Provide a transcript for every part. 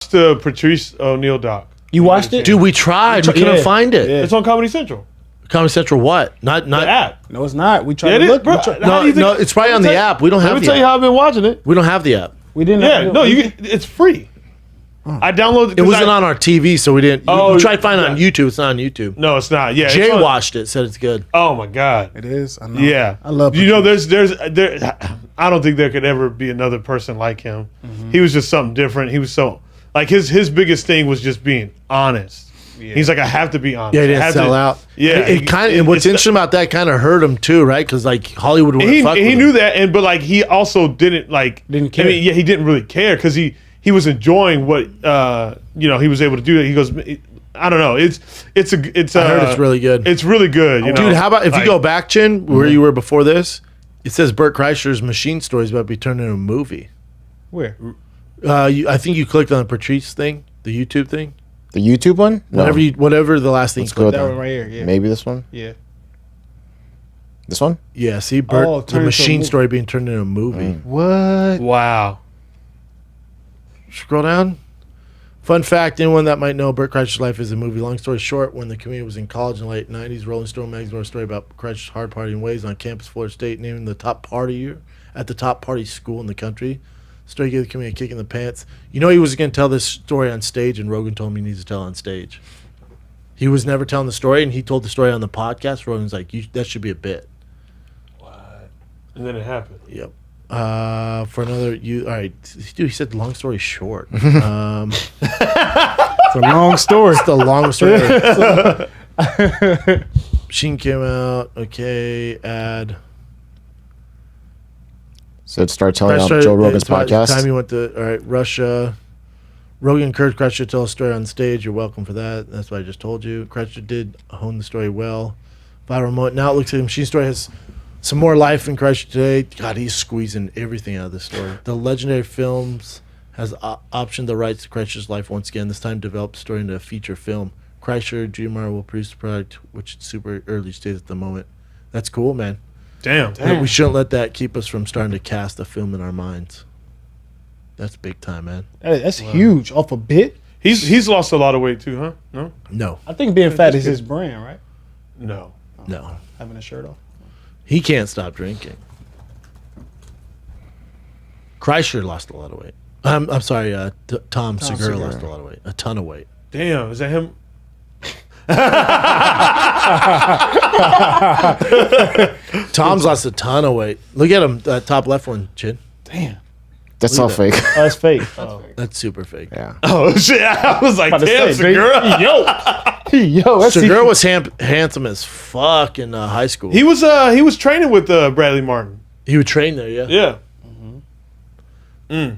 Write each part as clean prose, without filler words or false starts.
watched the Patrice O'Neal doc. You watched it? Dude, we tried. We couldn't find it. It's on Comedy Central. Comedy Central what? Not The app. No, it's not. We tried Yeah, to look. bro. No, it's probably on the app. We don't have Let me the tell you app. how I've been watching it. We don't have the app. We didn't. Yeah, no, it's free. I downloaded It wasn't on our TV, so we didn't. Oh, we tried to find it on YouTube. It's not on YouTube. No, it's not. Yeah, Jay it's on- watched it. Said it's good. Oh my god. It is. I know. Yeah, I love. You know, there's I don't think there could ever be another person like him. He was just something different. He was so like his biggest thing was just being honest. Yeah. He's like, I have to be honest. Yeah, he I didn't have sell to- out. Yeah, it kind of. What's interesting about that kind of hurt him too, right? Because like Hollywood would fuck with he him. knew that, but like he also didn't care. I mean, yeah, he didn't really care because he was enjoying what he was able to do. He goes, I don't know. I heard it's really good. It's really good, you know? Dude, how about if Like- you go back, Chin, where you were before this? It says Bert Kreischer's Machine Story is about to be turned into a movie. Where? I think you clicked on the Patrice thing, the YouTube thing. The YouTube one? No. Whatever the last thing. Let's go with That that one right here. Yeah. Maybe this one? Yeah. This one? Yeah, see, Bert, Oh, the turned into a Machine movie. Story being turned into a movie. What? Wow. Scroll down. Fun fact, anyone that might know, Bert Kreischer's life is a movie. Long story short, when the comedian was in college in the late 90s, Rolling Stone magazine wrote a story about Kreischer's hard partying ways on campus, Florida State, naming the top party at the top party school in the country. Story gave the comedian a kick in the pants. You know he was going to tell this story on stage, and Rogan told him he needs to tell it on stage. He was never telling the story, and he told the story on the podcast. Rogan's like, that should be a bit. What? And then it happened. Yep. For another, all right, dude, he said long story short. It's a long story. It's the long story. Machine came out. Okay, ad. So start telling on Joe Rogan's podcast. Time you went to, all right, Russia. Rogan encouraged Kreischer to tell a story on stage. You're welcome for that. That's what I just told you. Kreischer did hone the story well. Viral moment. Now it looks like Machine Story has some more life in Kreischer today. God, he's squeezing everything out of this story. The Legendary Films has optioned the rights to Kreischer's life once again. This time developed the story into a feature film. Kreischer, Dreamer will produce the product, which is super early stage at the moment. That's cool, man. Damn. We shouldn't let that keep us from starting to cast a film in our minds. That's big time, man. That's huge. Off a bit. He's lost a lot of weight too, huh? No? No. I think being fat is his brand, right? No. No. Having a shirt off. He can't stop drinking. Kreischer lost a lot of weight. I'm sorry, Tom Segura lost a lot of weight. A ton of weight. Damn, is that him? Tom's lost a ton of weight. Look at him, that top left one, Chin. Damn. That's all fake. Oh, that's fake. That's super fake. Yeah. Oh shit! I was like, About to damn, say, Segura. Yo, that's Segura was handsome as fuck in high school. He was training with Bradley Martin. He would train there, yeah. Yeah.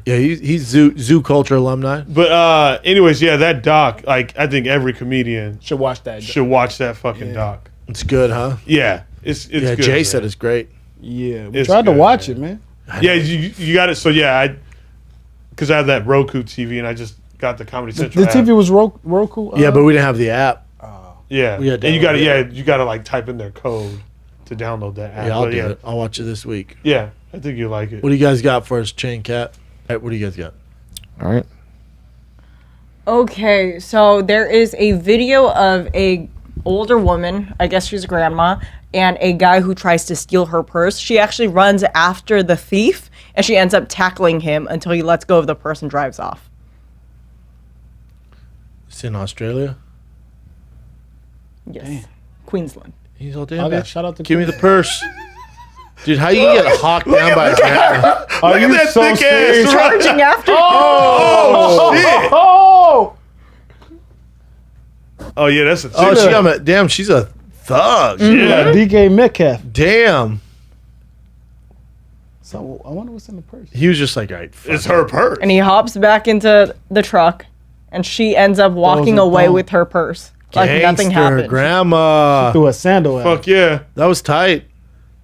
Yeah, he's zoo culture alumni. But anyways, yeah, that doc, like I think every comedian should watch that. should watch that fucking doc. It's good, huh? Yeah, it's Yeah, good. Jay man. said it's great. Yeah, we It's tried to good, watch man. it, man. Yeah, you got it. So yeah, because I have that Roku TV and I just got the Comedy Central. The TV was Roku. Yeah, but we didn't have the app. Yeah, We gotta and you got to download you got to like type in their code to download that app. Yeah, I'll But do it. I'll watch it this week. Yeah, I think you like it. What do you guys got for us, Chain Cat? All right, what do you guys got? All right. Okay, so there is a video of a older woman, I guess she's a grandma, and a guy who tries to steal her purse. She actually runs after the thief, and she ends up tackling him until he lets go of the purse and drives off. It's in Australia. Yes. Damn. Queensland. He's all damn Okay, bitch. shout out to Give me the purse. Dude, how you get hawked down by a grandma? Are Look at that thick ass. Charging after Oh shit! Oh! Oh yeah, that's a Oh, damn, she's a thug. yeah. DK Metcalf. Damn. So I wonder what's in the purse. He was just like, all right, fuck It's her purse. And he hops back into the truck, and she ends up walking a away bone. with her purse. Like nothing Gangster happened. grandma. Threw a sandal at. Fuck yeah, That was tight.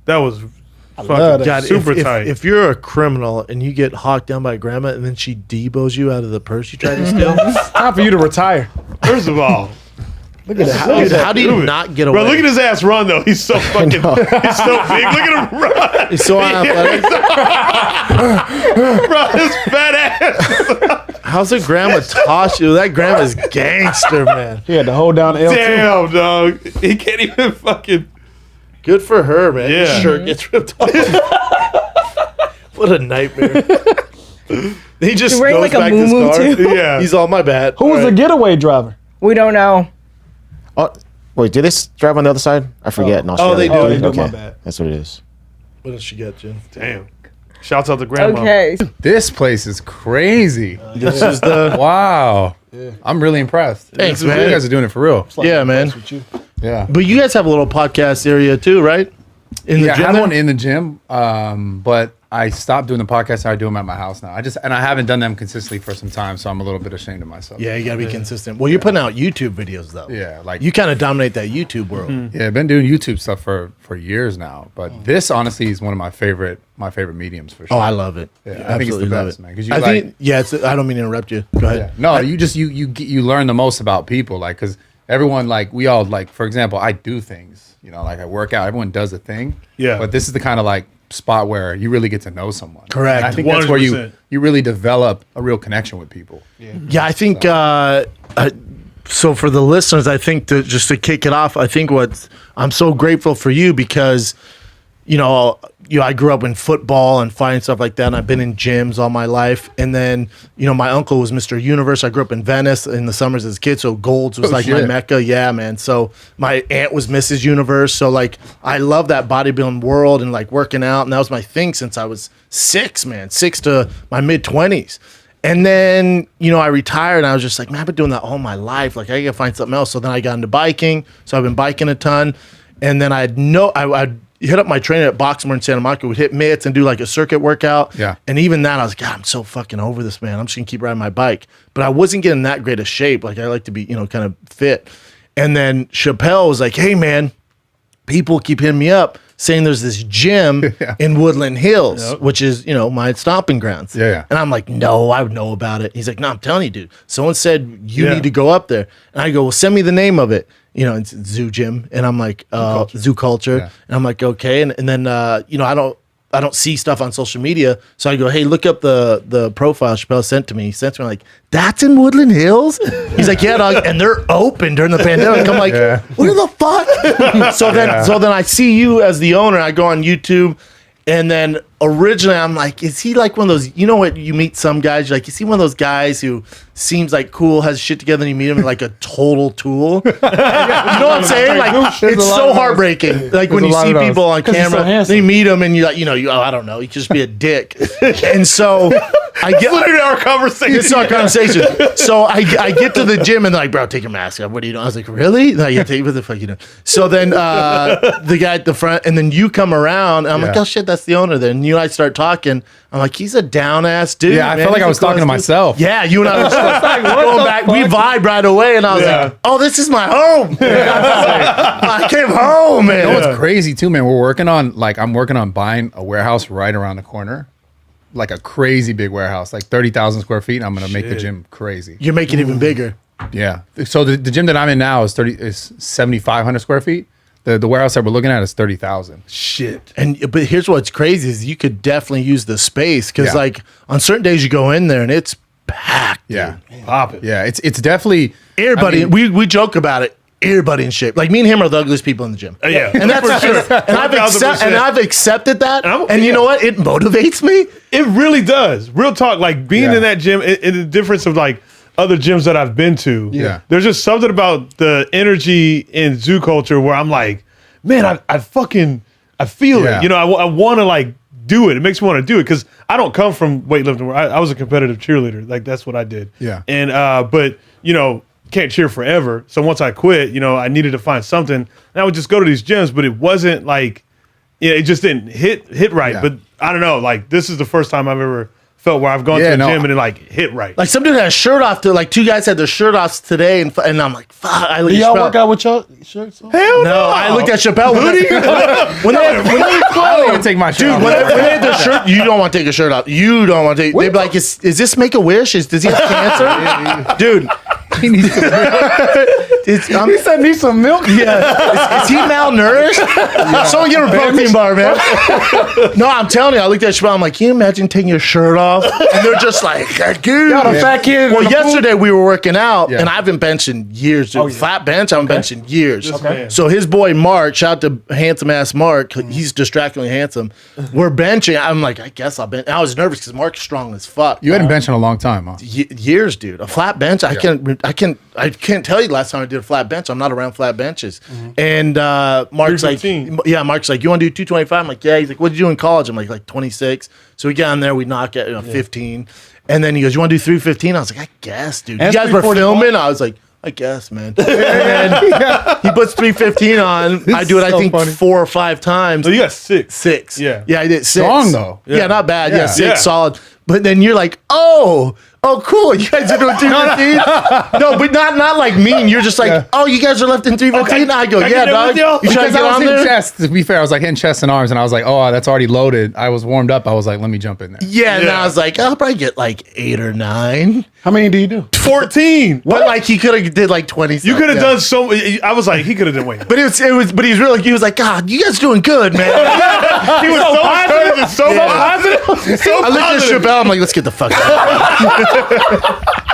that was love fucking that. God, super if, tight. If you're a criminal and you get hawked down by a grandma and then she debos you out of the purse you tried to steal, Time for you to retire. First of all, Look at that. dude, how do you Dude. not get away? bro, look at his ass run though. He's so fucking. He's so big. Look at him run, He's so athletic. bro. His fat ass. How's a grandma toss you? That grandma's gangster, man. He had to hold down L2. Damn, dog. He can't even fucking. Good for her, man. Yeah. His shirt gets ripped off. What a nightmare. He just He's wearing goes like a back to his muumuu car. too. Yeah. He's all my bad. Who was the getaway driver? We don't know. Oh, wait, do they drive on the other side? I forget. in Australia. they do. Oh, they do. Okay, My bad. that's what it is. What did she get, Jen? Damn. Shouts out to grandma. Okay. This place is crazy. This is the. Wow. I'm really impressed. Thanks, You man. guys are doing it for real. Yeah, man. Yeah. But you guys have a little podcast area too, right? In the Yeah, I gym. had there? one in the gym, but I stopped doing the podcast. I do them at my house now. I haven't done them consistently for some time, so I'm a little bit ashamed of myself. Yeah, you gotta be consistent. Well, you're putting out YouTube videos though. Yeah, like You kind of dominate that YouTube world. yeah, I've been doing YouTube stuff for years now. But this honestly is one of my favorite mediums for sure. Oh, I love it. Yeah, I think it's the Absolutely love best, it. man. 'Cause you I like- think, yeah, I don't mean to interrupt you. Go ahead. Yeah. No, you learn the most about people, like because everyone like we all like for example, I do things, like I work out. Everyone does a thing. Yeah. But this is the kind of like spot where you really get to know someone. Correct. And I think that's where 100%. you really develop a real connection with people. Yeah, I think. So for the listeners, I think just to kick it off, I think I'm so grateful for you because, I grew up in football and fighting stuff like that. And I've been in gyms all my life. And then, my uncle was Mr. Universe. I grew up in Venice in the summers as a kid. So Gold's was like my shit. mecca. Yeah, man. So my aunt was Mrs. Universe. So like, I love that bodybuilding world and like working out. And that was my thing since I was 6 to my mid 20s. And then, I retired and I was just like, man, I've been doing that all my life. Like I gotta find something else. So then I got into biking. So I've been biking a ton. And then I'd hit up my trainer at Boxmore in Santa Monica, would hit mitts and do like a circuit workout. Yeah. And even that, I was like, God, I'm so fucking over this, man. I'm just gonna keep riding my bike. But I wasn't getting that great of shape. Like I like to be, kind of fit. And then Chappelle was like, hey man, people keep hitting me up saying there's this gym in Woodland Hills, which is, my stomping grounds. Yeah. And I'm like, no, I would know about it. He's like, no, I'm telling you, dude. Someone said you Yeah. need to go up there. And I go, well, send me the name of it. It's Zoo Gym. And I'm like, Zoo Culture. Yeah. And I'm like, okay. And then, I don't see stuff on social media. So I go, hey, look up the profile Chappelle sent to me. He sent to me like, that's in Woodland Hills? He's like, yeah, dog. And they're open during the pandemic. I'm like, what the fuck? So then I see you as the owner. I go on YouTube. And then originally I'm like, is he like one of those, what you meet some guys, you're like, is he one of those guys who seems like cool, has shit together, and you meet him like a total tool? You know what I'm saying? Like, There's it's a lot so of those. heartbreaking. Like when a you lot see of those. people on 'Cause he's so camera, handsome. then you meet him and you're like, I don't know, you could just be a dick. And so I get Literally our conversation. it's our conversation. So I get to the gym and they're like, bro, take your mask off. What are you doing? I was like, really? No, you take what the fuck you doing? So then the guy at the front, and then you come around, and I'm like, Yeah. oh shit, that's the owner there. And you and I start talking. I'm like, he's a down ass dude. Yeah, I man. felt like He's I was a cool talking to ass dude. myself. Yeah, you and I were just like, going back. We vibe right away, and I was Yeah. like, oh, this is my home. I came home, man. You know what's crazy too, man? I'm working on buying a warehouse right around the corner. Like a crazy big warehouse, like 30,000 square feet. I'm gonna make the gym crazy. You're making it even bigger. Yeah. So the gym that I'm in now is 7,500 square feet. The warehouse that we're looking at is 30,000. Shit. But here's what's crazy is you could definitely use the space because Yeah. like on certain days you go in there and it's packed. Yeah. Pop it. Yeah. It's definitely Everybody, I mean, we joke about it. Everybody in shape. Like me and him are the ugliest people in the gym. Yeah. And that's for sure. and I've 1000%. accepted that. And I'm- And you yeah. know what? It motivates me. It really does. Real talk, like being Yeah. in that gym, and the difference of like other gyms that I've been to. Yeah. There's just something about the energy in zoo culture where I'm like, man, I feel Yeah. it. I want to like do it. It makes me want to do it because I don't come from weightlifting. Where I was a competitive cheerleader. Like that's what I did. Yeah. And but can't cheer forever. So once I quit, I needed to find something, and I would just go to these gyms. But it wasn't like, it just didn't hit right. Yeah. But I don't know. Like this is the first time I've ever felt where I've gone to a gym and it like hit right. Like some dude had a shirt off. Like two guys had their shirt offs today, and I'm like, fuck. I look Do at y'all Chappelle. work out with your shirts on? Hell No, I looked at Chappelle when they I don't even take my shirt off. when they had their shirt, you don't want to take a shirt off. You don't want to take. They'd be like, is this Make a Wish? Does he have cancer, dude? He needs to He said need some milk. Yeah. Is he malnourished? Someone get him a protein bar, man. No, I'm telling you, I looked at Chappelle. I'm like, can you imagine taking your shirt off? And they're just like, dude. Got a fat kid. Well, in the yesterday we were working out, Yeah. and I haven't benched in years. Dude. Flat bench, I haven't benched in years. Okay. So his boy Mark, shout out to handsome ass Mark. He's distractingly handsome. We're benching. I'm like, I guess I'll bench. I was nervous because Mark's strong as fuck. You hadn't benched in a long time, huh? Years, dude. A flat bench. I can't tell you the last time I did a flat bench. I'm not around flat benches. And Mark's like, 315. yeah, Mark's like, you want to do 225? I'm like, yeah. He's like, what did you do in college? I'm like 26. So we get on there, we knock at 15. And then he goes, you want to do 315? I was like, I guess, dude. And You guys were 341? filming? I was like, I guess, man. And then he puts 315 on. I do it, I so think, funny. 4 or 5 times. So you got 6. 6. Yeah. Yeah, I did 6. Strong, though. Yeah, not bad. Yeah, Yeah. 6 Yeah. solid. But then you're like, oh, cool. You guys are doing 315? No, but not like mean. You're just like, oh, you guys are lifting 315? I go, Can I yeah, get there dog. with y'all? You trying Because to get I was on hitting there? chest. To be fair, I was like hitting chest and arms, and I was like, oh, that's already loaded. I was warmed up. I was like, let me jump in there. Yeah, and Yeah. I was like, I'll probably get like 8 or 9. How many do you do? 14. But like he could have did like 20. You could have done so. I was like, he could have done way more. But but he was really, he was like, God, you guys doing good, man. He was so positive and so positive. So I looked at positive. Chappelle, I'm like, let's get the fuck out.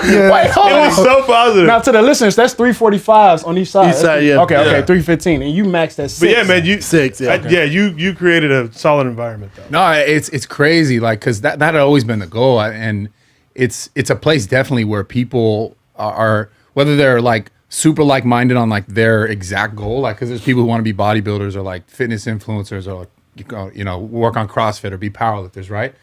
It was so positive. Now to the listeners, that's 345s on each side. Each side, yeah. Okay, Yeah. 315, and you maxed at 6. But yeah, man, you 6, yeah. you created a solid environment though. No, it's crazy. Like, because that had always been the goal, and it's a place definitely where people are whether they're like super like minded on like their exact goal, like because there's people who want to be bodybuilders or like fitness influencers or work on CrossFit or be powerlifters, right?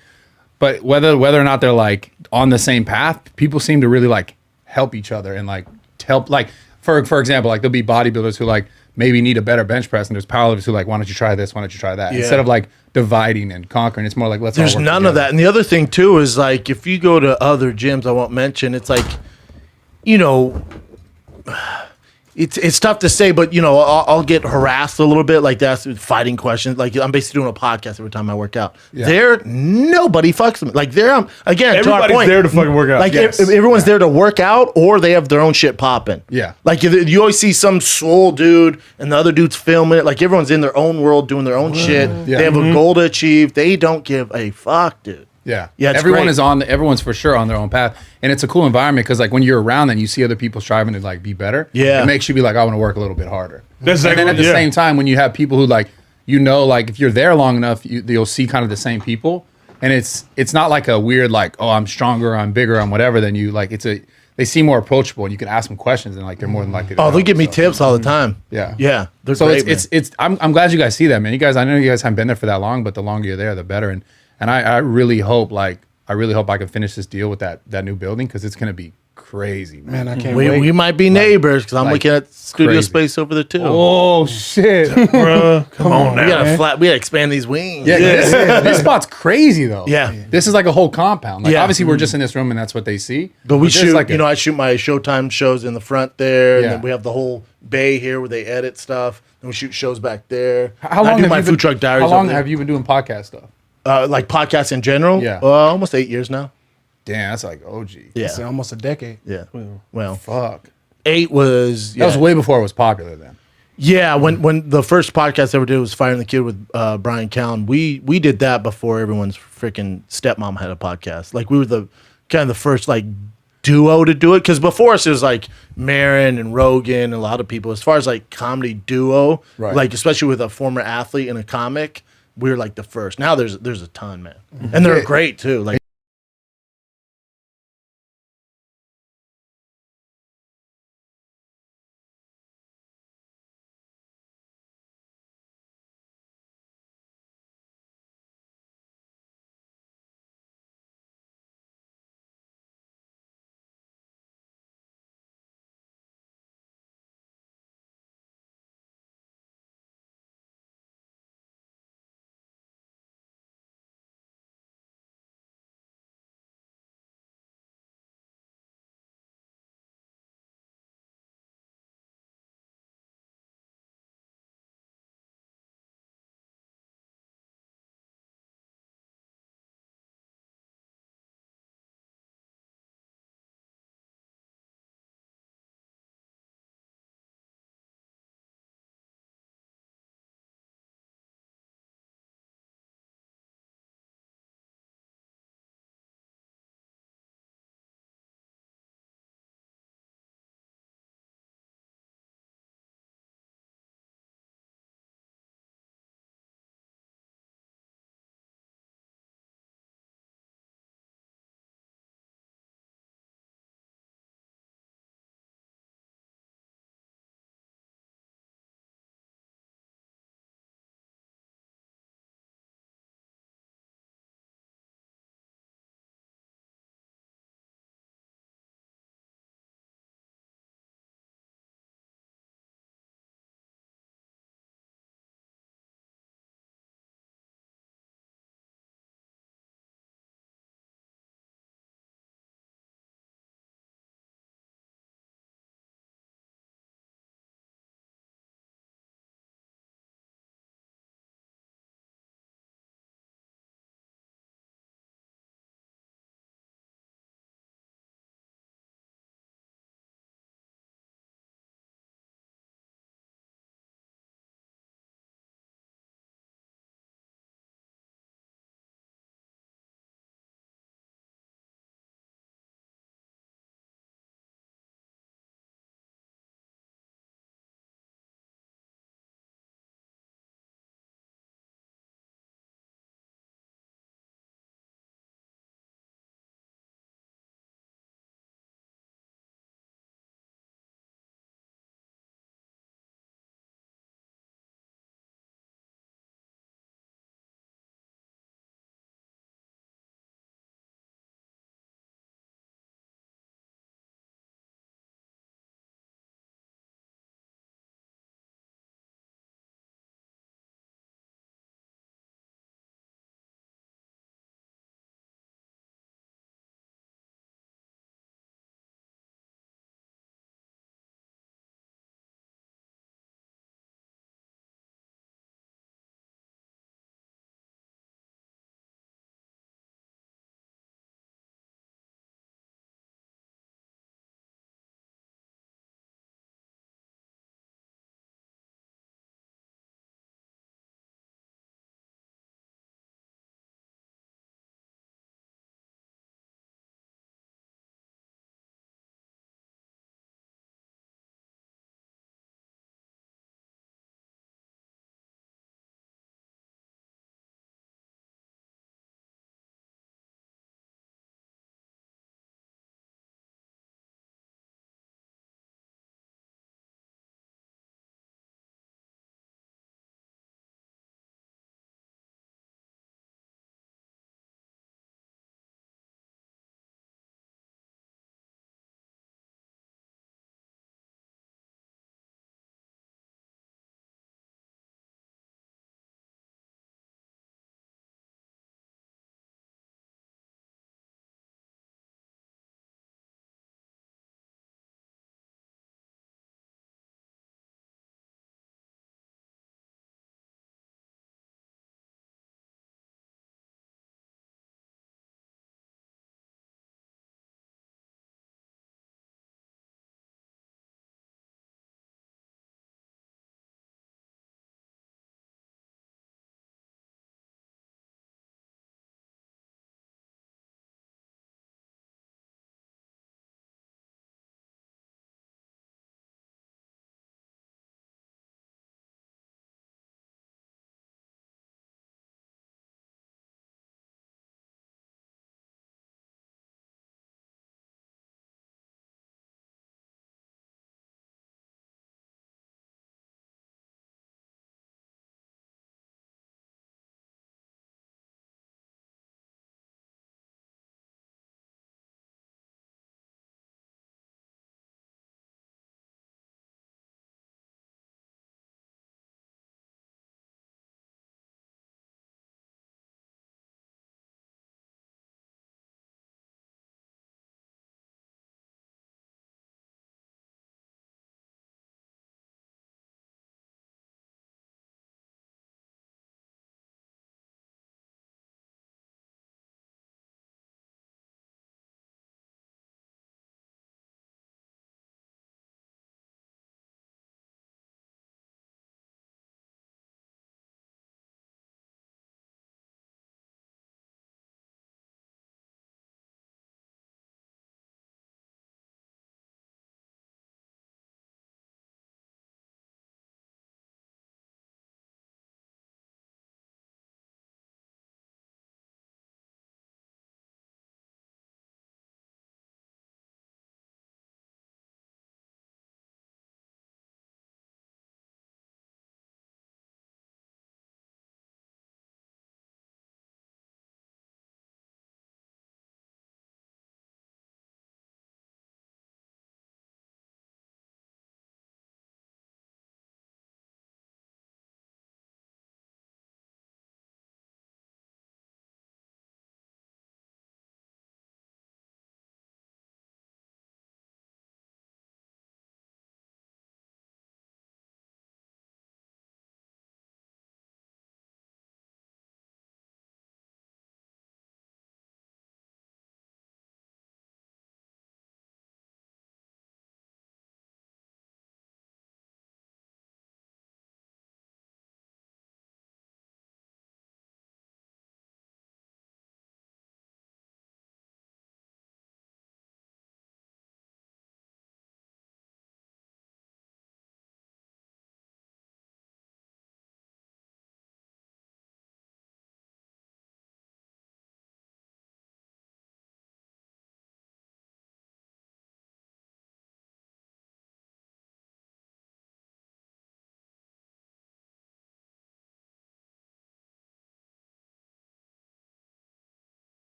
But whether or not they're like on the same path, people seem to really like help each other and like help. Like for example, like there'll be bodybuilders who like maybe need a better bench press, and there's powerlifters who like, why don't you try this? Why don't you try that? Yeah. Instead of like dividing and conquering, it's more like let's. There's all work none of together. that. And the other thing too is like if you go to other gyms I won't mention, it's like, it's tough to say, but I'll get harassed a little bit, like that's fighting questions. Like I'm basically doing a podcast every time I work out. Yeah. There, nobody fucks them. Like there, again, to our Everybody's point, there to fucking work out. Like Yes. everyone's there to work out, or they have their own shit popping. Yeah. Like you always see some swole dude and the other dude's filming it. Like everyone's in their own world doing their own shit. Yeah. They have a goal to achieve. They don't give a fuck, dude. Yeah, Yeah, it's everyone great. is everyone's for sure on their own path, and it's a cool environment because like when you're around and you see other people striving to like be better, Yeah. it makes you be like, I want to work a little bit harder. That's and then at the yeah. same time, when you have people who like like if you're there long enough, you'll see kind of the same people, and it's not like a weird like, oh, I'm stronger, I'm bigger, I'm whatever than you. Like they seem more approachable, and you can ask them questions, and like they're more than likely to Oh, they help, give me so. tips all the time. Yeah. Yeah. They're So great, it's I'm glad you guys see that, man. You guys, I know you guys haven't been there for that long, but the longer you're there, the better. And I really hope I can finish this deal with that new building because it's gonna be crazy, man. Man, I can't we wait. might be neighbors because I'm like looking at studio crazy. space over there too. Oh shit! Bruh, come on we now. gotta expand these wings. Yeah, this spot's crazy though. Yeah. This is like a whole compound. Like Yeah. obviously we're just in this room and that's what they see. But we there's shoot, like I shoot my Showtime shows in the front there, and Yeah. then we have the whole bay here where they edit stuff. And we shoot shows back there. how I long do have my you food been, truck diaries. How long over there. have you been doing podcast stuff? Like podcasts in general? Yeah. Almost 8 years now. Damn, that's like OG. Yeah. It's almost a decade. Yeah. Well, Fuck. 8 was. That was way before it was popular then. Yeah, when the first podcast I ever did was Firing the Kid with Brian Callen. We did that before everyone's freaking stepmom had a podcast. Like we were the kind of the first like duo to do it, because before us it was like Marin and Rogan and a lot of people. As far as like comedy duo, Right. like especially with a former athlete and a comic, we were like the first. Now there's a ton, man, and they're Yeah. great too. Like